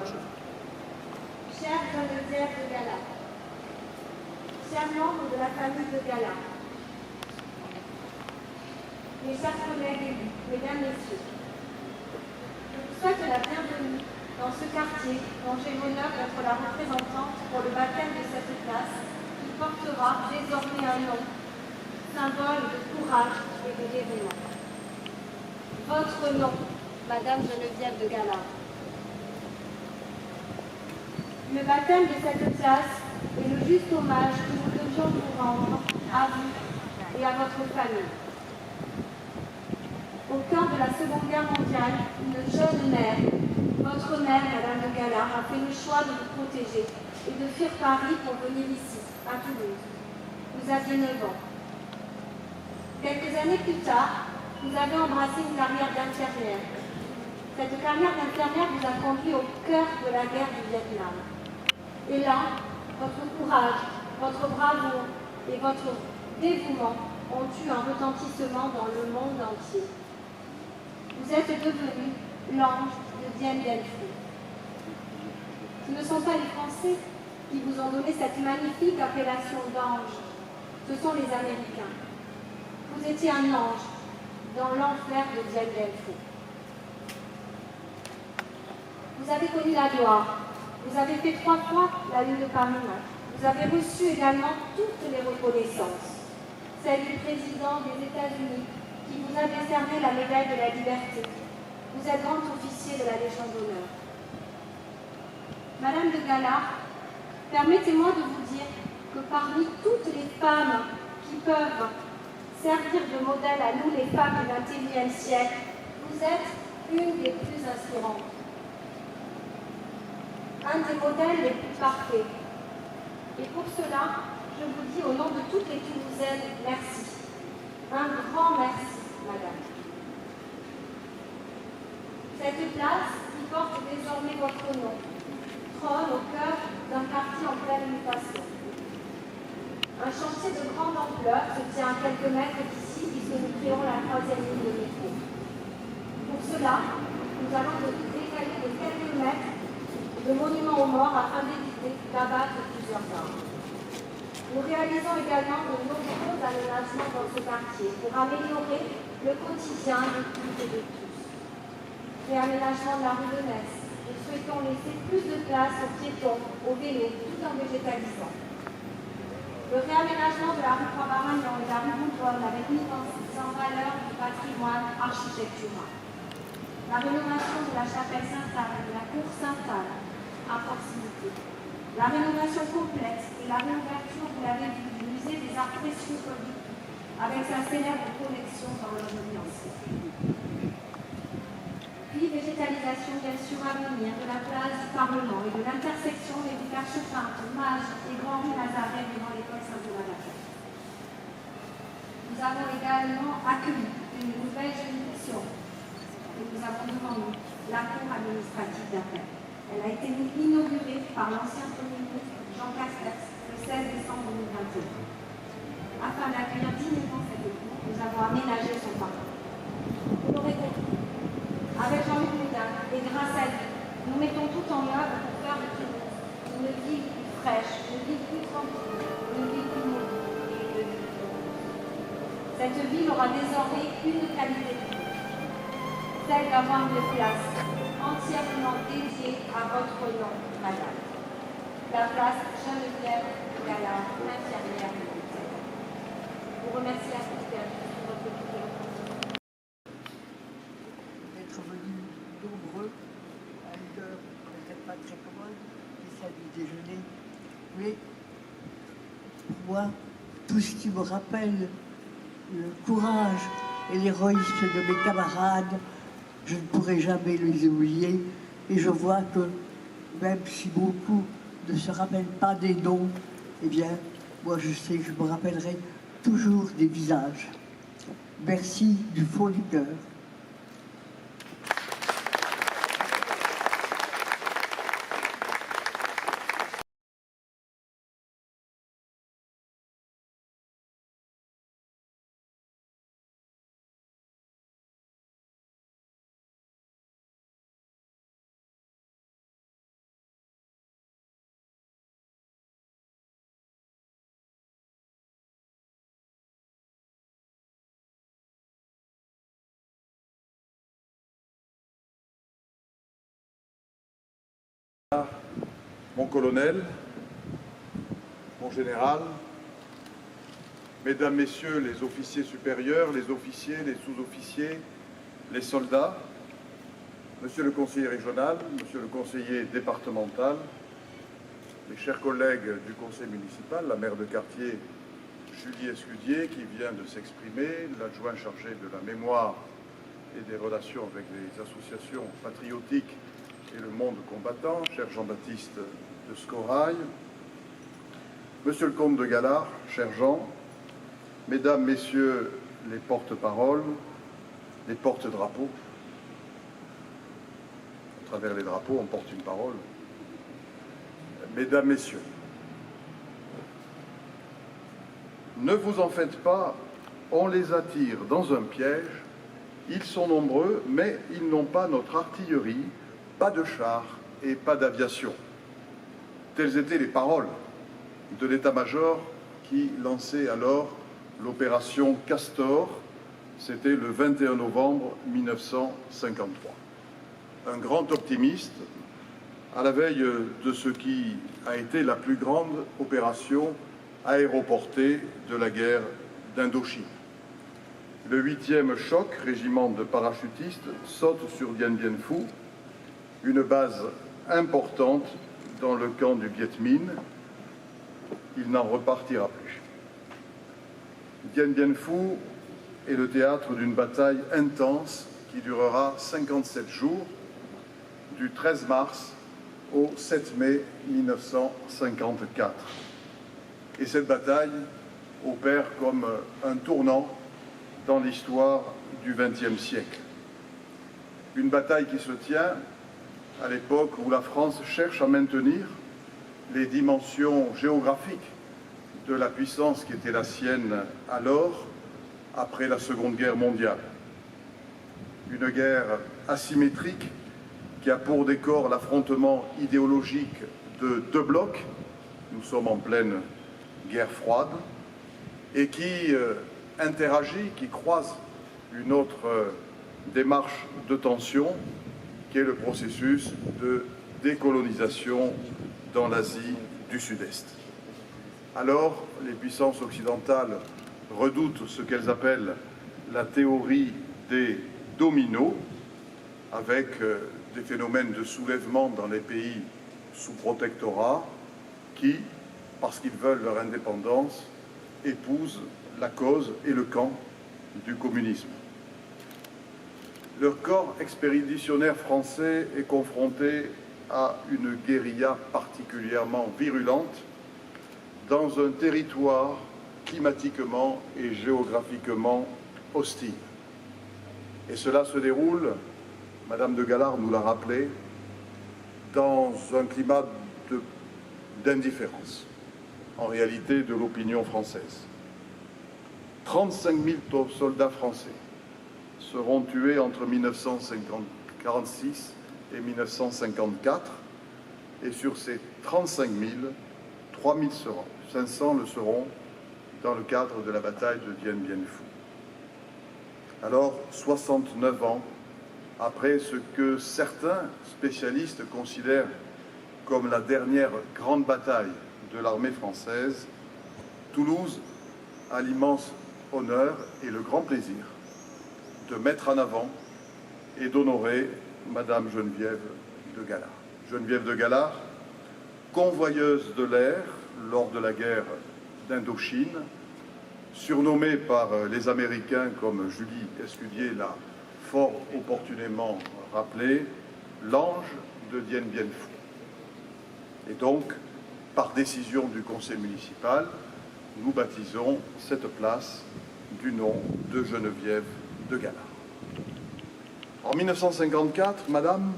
trône. Chère Geneviève de Gala, chers membres de la famille de Gala, mes chers collègues élus, mesdames, messieurs, je vous souhaite la bienvenue dans ce quartier dont j'ai l'honneur d'être la représentante pour le baptême de cette place qui portera désormais un nom, symbole de courage et de dévouement. Votre nom, Madame Geneviève de Gala. Le baptême de cette place est le juste hommage que nous devions vous rendre à vous et à votre famille. Au cœur de la Seconde Guerre mondiale, une jeune mère, votre mère, Madame de Gala, a fait le choix de vous protéger et de fuir Paris pour venir ici, à Toulouse. Vous aviez 9 ans. Quelques années plus tard, vous avez embrassé une carrière d'infirmière. Cette carrière d'infirmière vous a conduit au cœur de la guerre du Vietnam. Et là, votre courage, votre bravoure et votre dévouement ont eu un retentissement dans le monde entier. Vous êtes devenu l'ange de Dien Bien Phu. Ce ne sont pas les Français qui vous ont donné cette magnifique appellation d'ange. Ce sont les Américains. Vous étiez un ange dans l'enfer de Dien Bien Phu. Vous avez connu la gloire. Vous avez fait 3 fois la lune de Paris. Vous avez reçu également toutes les reconnaissances. Celle du président des États-Unis qui vous a décerné la médaille de la liberté. Vous êtes grand officier de la Légion d'honneur. Madame de Gala, permettez-moi de vous dire que parmi toutes les femmes qui peuvent servir de modèle à nous, les femmes du XXIe siècle, vous êtes une des plus inspirantes. Un des modèles les plus parfaits. Et pour cela, je vous dis au nom de toutes les Toulousaines, merci. Un grand merci, Madame. Cette place qui porte désormais votre nom trône au cœur d'un quartier en pleine mutation. Un chantier de grande ampleur se tient à quelques mètres d'ici puisque nous créons la 3e ligne de métro. Pour cela, nous allons décaler de quelques mètres de monuments aux morts afin d'éviter d'abattre plusieurs arbres. Nous réalisons également de nombreux aménagements dans ce quartier pour améliorer le quotidien de toutes et de tous. Réaménagement de la rue de Metz. Nous souhaitons laisser plus de place aux piétons, aux vélos, tout en végétalisant. Le réaménagement de la rue Croix-Baragnon et de la rue Bourgogne avec une mise en valeur du patrimoine architectural. La rénovation de la chapelle Sainte-Anne et de la cour Sainte-Anne à proximité. La rénovation complète et la réouverture, vous l'avez vu, du musée des arts précieux avec sa célèbre collection dans l'Orient. Puis végétalisation bien sûr à venir de la place du Parlement et de l'intersection des rues Carchefinte, Mage et Grand Rue Nazareth devant l'école Saint-Domingue. Nous avons également accueilli une nouvelle juridiction que nous avons devant nous, la Cour administrative d'appel. Elle a été inaugurée par l'ancien Premier ministre Jean Castex le 16 décembre 2021. Afin d'accueillir dignement cette cour, nous avons aménagé son parcours. Vous l'aurez compris, avec Jean-Luc Médard et grâce à lui, nous mettons tout en œuvre pour faire de Toulouse une ville plus fraîche, une ville plus tranquille, une ville plus mobile et une ville plus heureuse. Cette ville aura désormais une qualité de vie, celle d'avoir une place entièrement dédiée à votre nom, Madame. La place Geneviève de Gala, infirmière militaire. Je vous remercie à tous pour votre écoute. D'être venus nombreux à une heure peut-être pas très commode, qui est celle du déjeuner. Mais pour moi, tout ce qui me rappelle le courage et l'héroïsme de mes camarades, je ne pourrai jamais les oublier. Et je vois que même si beaucoup ne se rappellent pas des noms, eh bien, moi je sais que je me rappellerai toujours des visages. Merci du fond du cœur. mon colonel, mon général, mesdames, messieurs les officiers supérieurs, les officiers, les sous-officiers, les soldats, monsieur le conseiller régional, monsieur le conseiller départemental, mes chers collègues du conseil municipal, la maire de quartier Julie Escudier qui vient de s'exprimer, l'adjoint chargé de la mémoire et des relations avec les associations patriotiques et le monde combattant, cher Jean-Baptiste de Scorail, monsieur le comte de Galard, cher Jean, mesdames, messieurs les porte-paroles, les porte-drapeaux, à travers les drapeaux, on porte une parole. Mesdames, messieurs, ne vous en faites pas, on les attire dans un piège. Ils sont nombreux, mais ils n'ont pas notre artillerie, pas de chars et pas d'aviation. Telles étaient les paroles de l'état-major qui lançait alors l'opération Castor. C'était le 21 novembre 1953. Un grand optimiste à la veille de ce qui a été la plus grande opération aéroportée de la guerre d'Indochine. Le 8e choc, régiment de parachutistes, saute sur Dien Bien Phu, une base importante dans le camp du Viet Minh. Il n'en repartira plus. Dien Bien Phu est le théâtre d'une bataille intense qui durera 57 jours, du 13 mars au 7 mai 1954. Et cette bataille opère comme un tournant dans l'histoire du XXe siècle. Une bataille qui se tient à l'époque où la France cherche à maintenir les dimensions géographiques de la puissance qui était la sienne alors, après la Seconde Guerre mondiale. Une guerre asymétrique qui a pour décor l'affrontement idéologique de deux blocs, nous sommes en pleine guerre froide, et qui interagit, qui croise une autre démarche de tension, qui est le processus de décolonisation dans l'Asie du Sud-Est. Alors, les puissances occidentales redoutent ce qu'elles appellent la théorie des dominos, avec des phénomènes de soulèvement dans les pays sous protectorat qui, parce qu'ils veulent leur indépendance, épousent la cause et le camp du communisme. Le corps expéditionnaire français est confronté à une guérilla particulièrement virulente dans un territoire climatiquement et géographiquement hostile. Et cela se déroule, Madame de Galard nous l'a rappelé, dans un climat d'indifférence, en réalité, de l'opinion française. 35 000 soldats français seront tués entre 1946 et 1954, et sur ces 35 000, 3 500 le seront dans le cadre de la bataille de Dien Bien Phu. Alors, 69 ans après ce que certains spécialistes considèrent comme la dernière grande bataille de l'armée française, Toulouse a l'immense honneur et le grand plaisir de mettre en avant et d'honorer Madame Geneviève de Galard. Geneviève de Galard, convoyeuse de l'air lors de la guerre d'Indochine, surnommée par les Américains, comme Julie Escudier l'a fort opportunément rappelé, l'ange de Dien Bien Phu. Et donc, par décision du conseil municipal, nous baptisons cette place du nom de Geneviève de Galard. En 1954, Madame,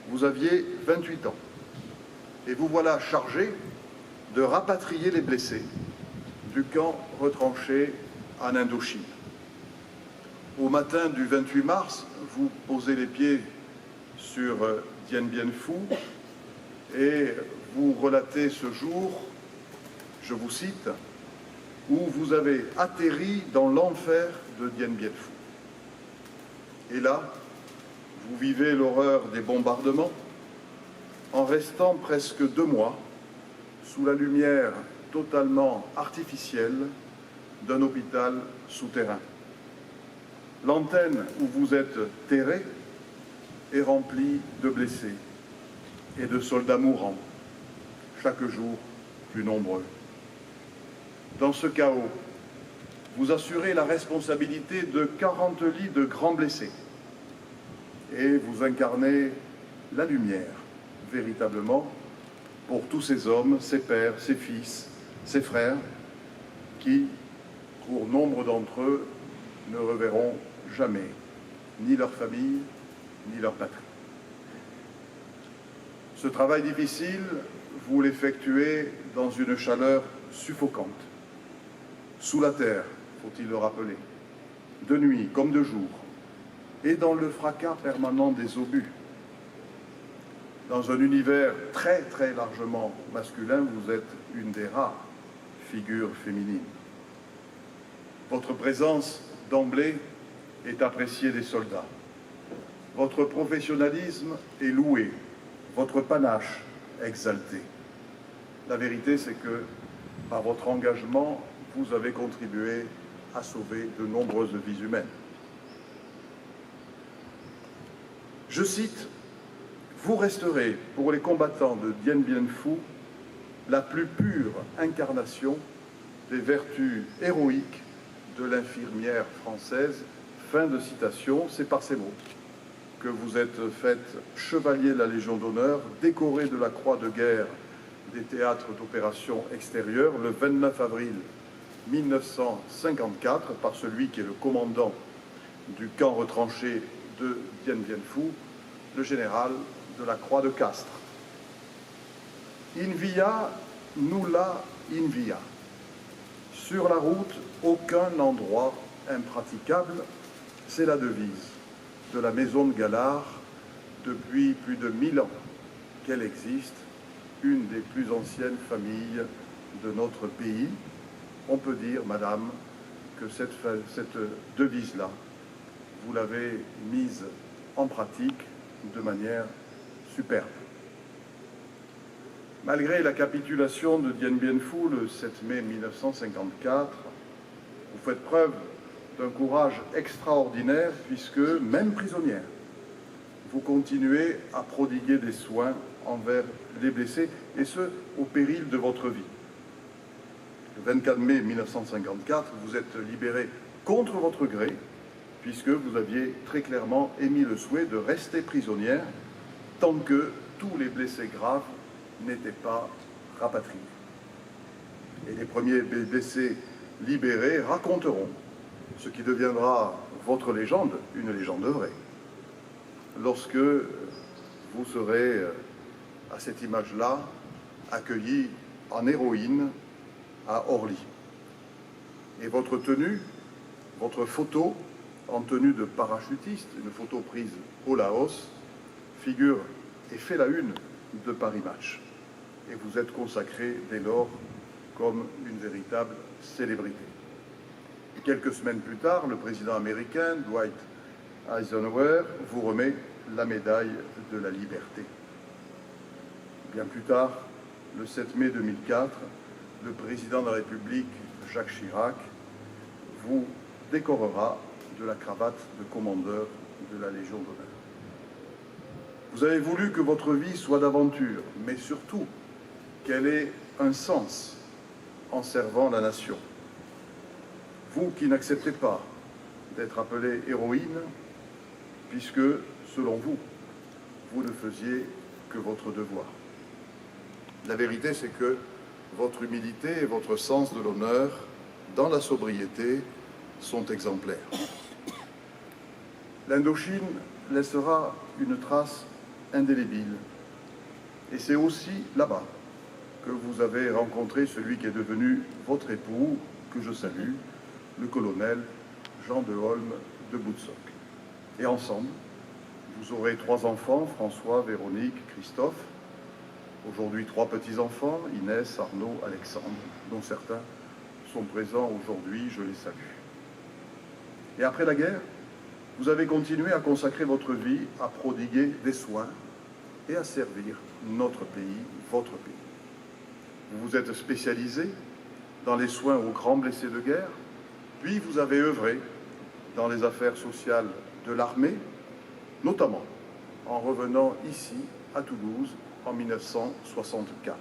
vous aviez 28 ans et vous voilà chargée de rapatrier les blessés du camp retranché en Indochine. Au matin du 28 mars, vous posez les pieds sur Dien Bien Phu et vous relatez ce jour, je vous cite, où vous avez atterri dans l'enfer de Dien Bien Phu. Et là, vous vivez l'horreur des bombardements, en restant presque 2 mois sous la lumière totalement artificielle d'un hôpital souterrain. L'antenne où vous êtes terrés est remplie de blessés et de soldats mourants, chaque jour plus nombreux. Dans ce chaos, vous assurez la responsabilité de 40 lits de grands blessés et vous incarnez la lumière, véritablement, pour tous ces hommes, ces pères, ces fils, ces frères, qui, pour nombre d'entre eux, ne reverront jamais ni leur famille, ni leur patrie. Ce travail difficile, vous l'effectuez dans une chaleur suffocante, sous la terre, faut-il le rappeler, de nuit comme de jour, et dans le fracas permanent des obus. Dans un univers très très largement masculin, vous êtes une des rares figures féminines. Votre présence d'emblée est appréciée des soldats. Votre professionnalisme est loué, votre panache exalté. La vérité, c'est que par votre engagement, vous avez contribué à sauver de nombreuses vies humaines. Je cite: vous resterez, pour les combattants de Dien Bien Phu, la plus pure incarnation des vertus héroïques de l'infirmière française. Fin de citation. C'est par ces mots que vous êtes fait chevalier de la Légion d'honneur, décoré de la Croix de guerre des théâtres d'opérations extérieures le 29 avril 1954 par celui qui est le commandant du camp retranché de Dien Bien Phu, le général de la Croix de Castres. In via nulla in via. Sur la route, aucun endroit impraticable, c'est la devise de la maison de Galard depuis plus de 1000 ans qu'elle existe, une des plus anciennes familles de notre pays. On peut dire, madame, que cette devise-là, vous l'avez mise en pratique de manière superbe. Malgré la capitulation de Dien Bien Phu le 7 mai 1954, vous faites preuve d'un courage extraordinaire puisque, même prisonnière, vous continuez à prodiguer des soins envers les blessés, et ce, au péril de votre vie. Le 24 mai 1954, vous êtes libéré contre votre gré, puisque vous aviez très clairement émis le souhait de rester prisonnière tant que tous les blessés graves n'étaient pas rapatriés. Et les premiers blessés libérés raconteront ce qui deviendra votre légende, une légende vraie, lorsque vous serez, à cette image-là, accueilli en héroïne à Orly. Et votre tenue, votre photo en tenue de parachutiste, une photo prise au Laos, figure et fait la une de Paris Match. Et vous êtes consacré dès lors comme une véritable célébrité. Quelques semaines plus tard, le président américain, Dwight Eisenhower, vous remet la médaille de la liberté. Bien plus tard, le 7 mai 2004, le président de la République, Jacques Chirac, vous décorera de la cravate de commandeur de la Légion d'honneur. Vous avez voulu que votre vie soit d'aventure, mais surtout qu'elle ait un sens en servant la nation. Vous qui n'acceptez pas d'être appelée héroïne, puisque, selon vous, vous ne faisiez que votre devoir. La vérité, c'est que votre humilité et votre sens de l'honneur, dans la sobriété, sont exemplaires. L'Indochine laissera une trace indélébile. Et c'est aussi là-bas que vous avez rencontré celui qui est devenu votre époux, que je salue, le colonel Jean de Holme de Boutsock. Et ensemble, vous aurez 3 enfants, François, Véronique, Christophe. Aujourd'hui, 3 petits-enfants, Inès, Arnaud, Alexandre, dont certains sont présents aujourd'hui, je les salue. Et après la guerre, vous avez continué à consacrer votre vie à prodiguer des soins et à servir notre pays, votre pays. Vous vous êtes spécialisé dans les soins aux grands blessés de guerre, puis vous avez œuvré dans les affaires sociales de l'armée, notamment en revenant ici, à Toulouse, en 1964.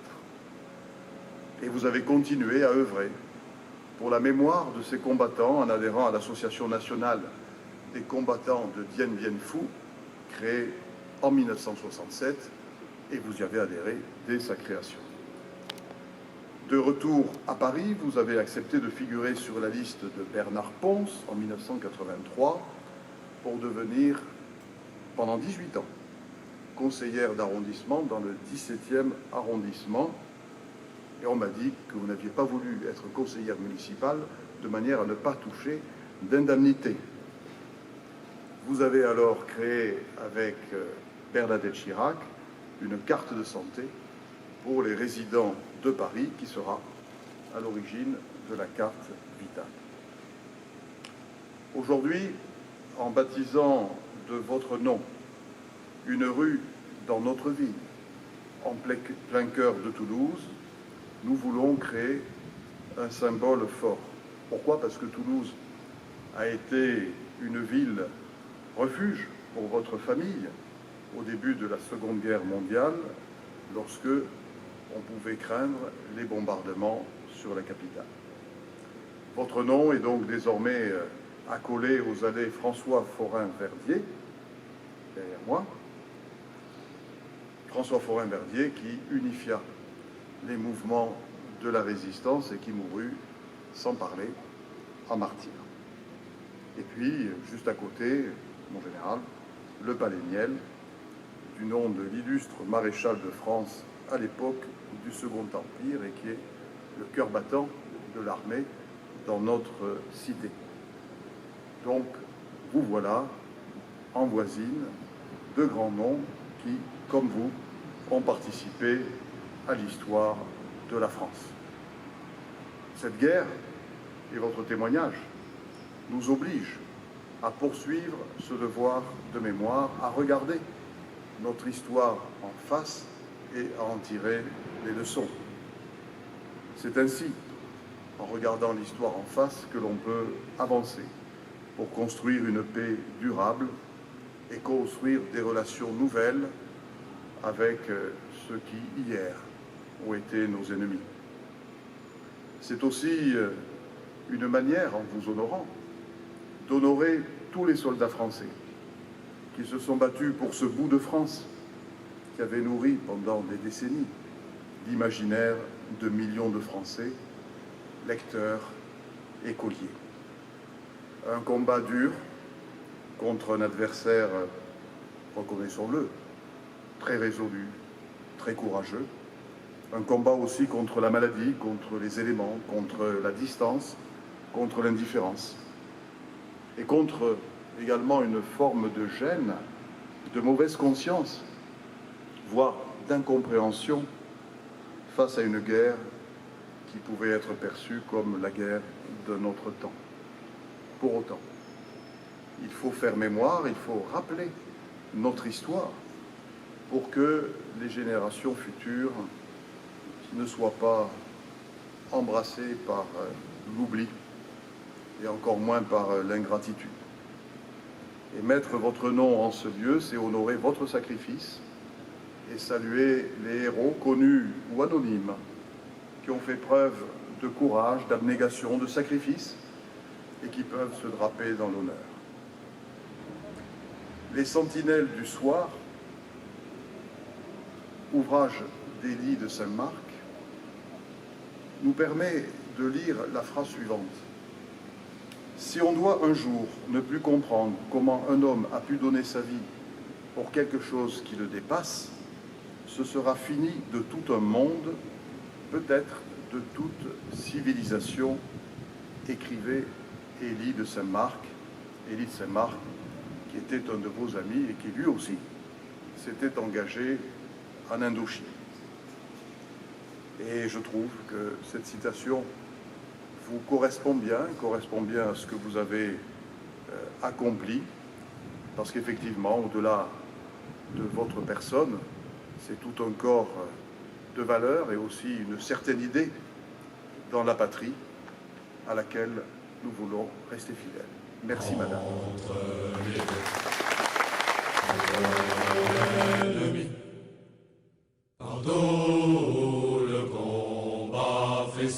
Et vous avez continué à œuvrer pour la mémoire de ces combattants en adhérant à l'Association nationale des combattants de Dien Bien Phu, créée en 1967, et vous y avez adhéré dès sa création. De retour à Paris, vous avez accepté de figurer sur la liste de Bernard Pons en 1983 pour devenir, pendant 18 ans, conseillère d'arrondissement dans le 17e arrondissement. Et on m'a dit que vous n'aviez pas voulu être conseillère municipale de manière à ne pas toucher d'indemnité. Vous avez alors créé avec Bernadette Chirac une carte de santé pour les résidents de Paris qui sera à l'origine de la carte vitale. Aujourd'hui, en baptisant de votre nom une rue dans notre ville, en plein cœur de Toulouse, nous voulons créer un symbole fort. Pourquoi? Parce que Toulouse a été une ville refuge pour votre famille au début de la Seconde Guerre mondiale, lorsque on pouvait craindre les bombardements sur la capitale. Votre nom est donc désormais accolé aux allées François Forain-Verdier, derrière moi. François Forain-Verdier qui unifia les mouvements de la résistance et qui mourut, sans parler, en martyr. Et puis, juste à côté, mon général, le Palais Niel, du nom de l'illustre maréchal de France à l'époque du Second Empire et qui est le cœur battant de l'armée dans notre cité. Donc, vous voilà, en voisine, de grands noms qui, comme vous, ont participé à l'histoire de la France. Cette guerre et votre témoignage nous obligent à poursuivre ce devoir de mémoire, à regarder notre histoire en face et à en tirer les leçons. C'est ainsi, en regardant l'histoire en face, que l'on peut avancer pour construire une paix durable et construire des relations nouvelles avec ceux qui, hier, ont été nos ennemis. C'est aussi une manière, en vous honorant, d'honorer tous les soldats français qui se sont battus pour ce bout de France qui avait nourri pendant des décennies l'imaginaire de millions de Français, lecteurs, écoliers. Un combat dur contre un adversaire, reconnaissons-le, très résolu, très courageux. Un combat aussi contre la maladie, contre les éléments, contre la distance, contre l'indifférence. Et contre également une forme de gêne, de mauvaise conscience, voire d'incompréhension face à une guerre qui pouvait être perçue comme la guerre de notre temps. Pour autant, il faut faire mémoire, il faut rappeler notre histoire pour que les générations futures ne soient pas embrassées par l'oubli et encore moins par l'ingratitude. Et mettre votre nom en ce lieu, c'est honorer votre sacrifice et saluer les héros connus ou anonymes qui ont fait preuve de courage, d'abnégation, de sacrifice et qui peuvent se draper dans l'honneur. Les Sentinelles du soir, ouvrage d'Élie de Saint-Marc, nous permet de lire la phrase suivante. Si on doit un jour ne plus comprendre comment un homme a pu donner sa vie pour quelque chose qui le dépasse, ce sera fini de tout un monde, peut-être de toute civilisation, écrivait Élie de Saint-Marc, Élie de Saint-Marc, qui était un de vos amis et qui lui aussi s'était engagé en Indochine. Et je trouve que cette citation vous correspond bien à ce que vous avez accompli, parce qu'effectivement, au-delà de votre personne, c'est tout un corps de valeurs et aussi une certaine idée dans la patrie à laquelle nous voulons rester fidèles. Merci, Madame. Par le combat fait